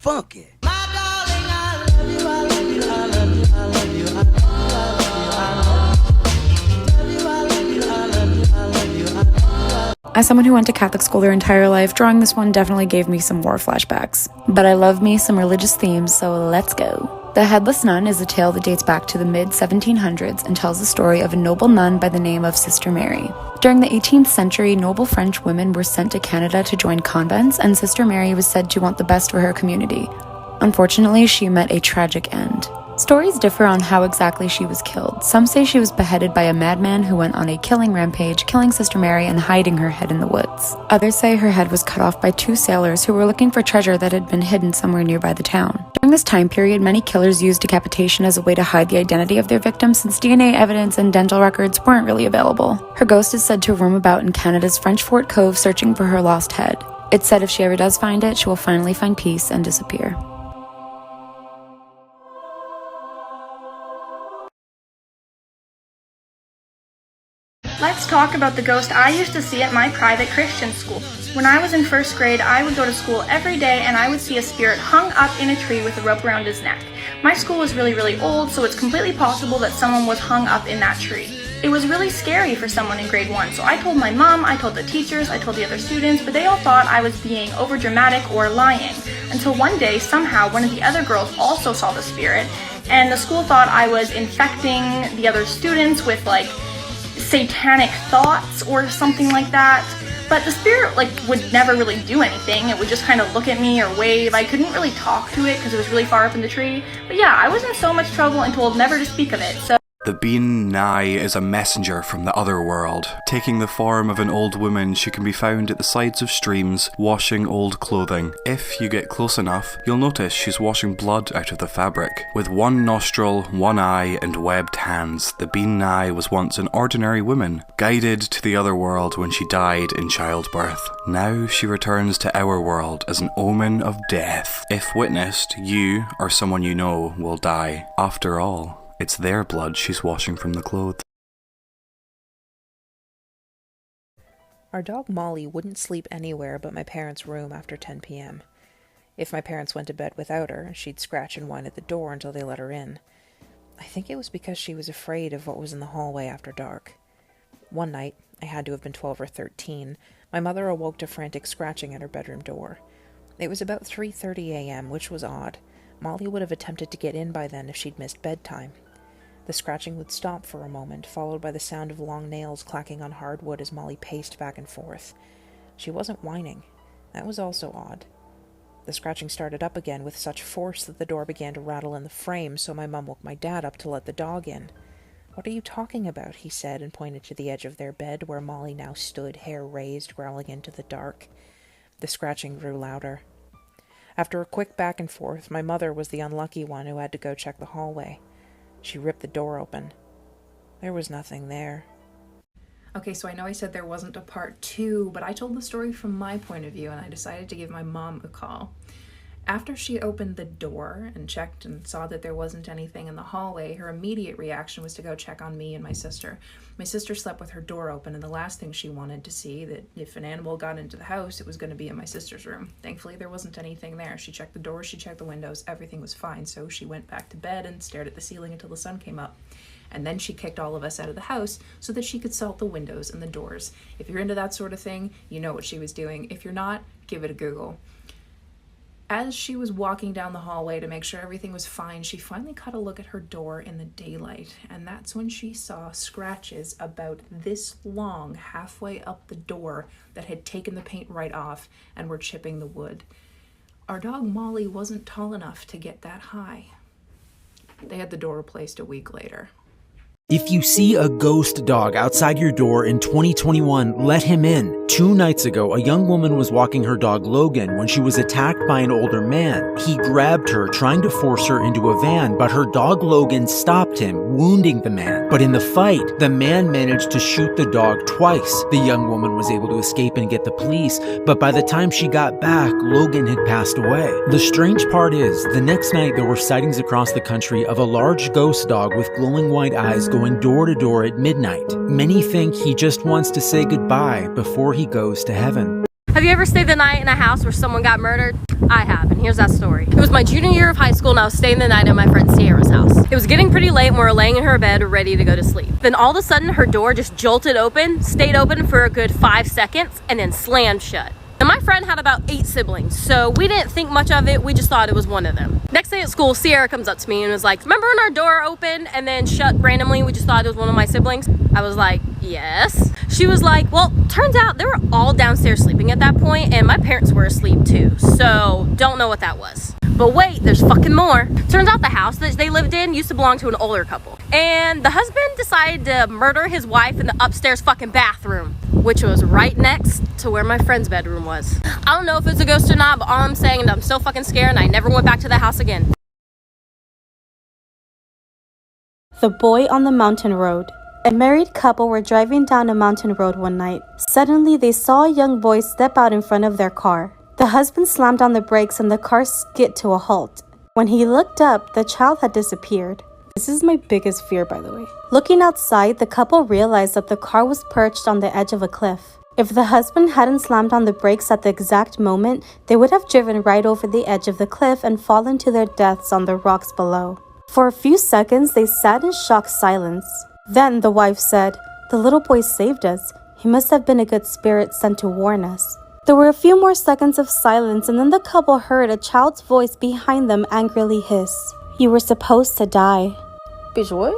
funky. As someone who went to Catholic school their entire life, drawing this one definitely gave me some war flashbacks. But I love me some religious themes, so let's go. The Headless Nun is a tale that dates back to the mid-1700s and tells the story of a noble nun by the name of Sister Mary. During the 18th century, noble French women were sent to Canada to join convents, and Sister Mary was said to want the best for her community. Unfortunately, she met a tragic end. Stories differ on how exactly she was killed. Some say she was beheaded by a madman who went on a killing rampage, killing Sister Mary and hiding her head in the woods. Others say her head was cut off by two sailors who were looking for treasure that had been hidden somewhere nearby the town. During this time period, many killers used decapitation as a way to hide the identity of their victims since DNA evidence and dental records weren't really available. Her ghost is said to roam about in Canada's French Fort Cove searching for her lost head. It's said if she ever does find it, she will finally find peace and disappear. Let's talk about the ghost I used to see at my private Christian school. When I was in first grade, I would go to school every day and I would see a spirit hung up in a tree with a rope around his neck. My school was really old, so it's completely possible that someone was hung up in that tree. It was really scary for someone in grade 1, so I told my mom, I told the teachers, I told the other students, but they all thought I was being overdramatic or lying. Until one day, somehow, one of the other girls also saw the spirit, and the school thought I was infecting the other students with satanic thoughts or something like that. But the spirit would never really do anything. It would just kind of look at me or wave. I couldn't really talk to it because it was really far up in the tree. But yeah, I was in so much trouble and told never to speak of it. So The Bean Nye is a messenger from the other world. Taking the form of an old woman, she can be found at the sides of streams, washing old clothing. If you get close enough, you'll notice she's washing blood out of the fabric. With one nostril, one eye, and webbed hands, the Bean Nye was once an ordinary woman, guided to the other world when she died in childbirth. Now she returns to our world as an omen of death. If witnessed, you, or someone you know, will die. After all, it's their blood she's washing from the clothes. Our dog Molly wouldn't sleep anywhere but my parents' room after 10 p.m. If my parents went to bed without her, she'd scratch and whine at the door until they let her in. I think it was because she was afraid of what was in the hallway after dark. One night, I had to have been 12 or 13, my mother awoke to frantic scratching at her bedroom door. It was about 3:30 a.m., which was odd. Molly would have attempted to get in by then if she'd missed bedtime. The scratching would stop for a moment, followed by the sound of long nails clacking on hardwood as Molly paced back and forth. She wasn't whining. That was also odd. The scratching started up again with such force that the door began to rattle in the frame, so my mum woke my dad up to let the dog in. "What are you talking about?" he said, and pointed to the edge of their bed, where Molly now stood, hair raised, growling into the dark. The scratching grew louder. After a quick back and forth, my mother was the unlucky one who had to go check the hallway. She ripped the door open. There was nothing there. Okay, so I know I said there wasn't a part 2, but I told the story from my point of view, and I decided to give my mom a call. After she opened the door and checked and saw that there wasn't anything in the hallway, her immediate reaction was to go check on me and my sister. My sister slept with her door open, and the last thing she wanted to see, that if an animal got into the house, it was going to be in my sister's room. Thankfully, there wasn't anything there. She checked the doors, she checked the windows, everything was fine, so she went back to bed and stared at the ceiling until the sun came up. And then she kicked all of us out of the house so that she could salt the windows and the doors. If you're into that sort of thing, you know what she was doing. If you're not, give it a Google. As she was walking down the hallway to make sure everything was fine, she finally caught a look at her door in the daylight, and that's when she saw scratches about this long halfway up the door that had taken the paint right off and were chipping the wood. Our dog Molly wasn't tall enough to get that high. They had the door replaced a week later. If you see a ghost dog outside your door in 2021, let him in. 2 nights ago, a young woman was walking her dog Logan when she was attacked by an older man. He grabbed her, trying to force her into a van, but her dog Logan stopped him, wounding the man. But in the fight, the man managed to shoot the dog twice. The young woman was able to escape and get the police, but by the time she got back, Logan had passed away. The strange part is, the next night there were sightings across the country of a large ghost dog with glowing white eyes going door to door at midnight. Many think he just wants to say goodbye before he goes to heaven. Have you ever stayed the night in a house where someone got murdered? I have, and here's that story. It was my junior year of high school and I was staying the night at my friend Sierra's house. It was getting pretty late and we were laying in her bed ready to go to sleep. Then all of a sudden her door just jolted open, stayed open for a good 5 seconds, and then slammed shut. And my friend had about 8 siblings, so we didn't think much of it, we just thought it was one of them. Next day at school, Sierra comes up to me and was like, remember when our door opened and then shut randomly, we just thought it was one of my siblings? I was like, yes. She was like, well, turns out they were all downstairs sleeping at that point and my parents were asleep too, so don't know what that was. But wait, there's fucking more. Turns out the house that they lived in used to belong to an older couple. And the husband decided to murder his wife in the upstairs fucking bathroom, which was right next to where my friend's bedroom was. I don't know if it's a ghost or not, but all I'm saying is I'm so fucking scared and I never went back to the house again. The Boy on the Mountain Road. A married couple were driving down a mountain road one night. Suddenly, they saw a young boy step out in front of their car. The husband slammed on the brakes and the car skid to a halt. When he looked up, the child had disappeared. This is my biggest fear, by the way. Looking outside, the couple realized that the car was perched on the edge of a cliff. If the husband hadn't slammed on the brakes at the exact moment, they would have driven right over the edge of the cliff and fallen to their deaths on the rocks below. For a few seconds, they sat in shocked silence. Then the wife said, "The little boy saved us. He must have been a good spirit sent to warn us." There were a few more seconds of silence, and then the couple heard a child's voice behind them angrily hiss, "You were supposed to die." Bitch, what?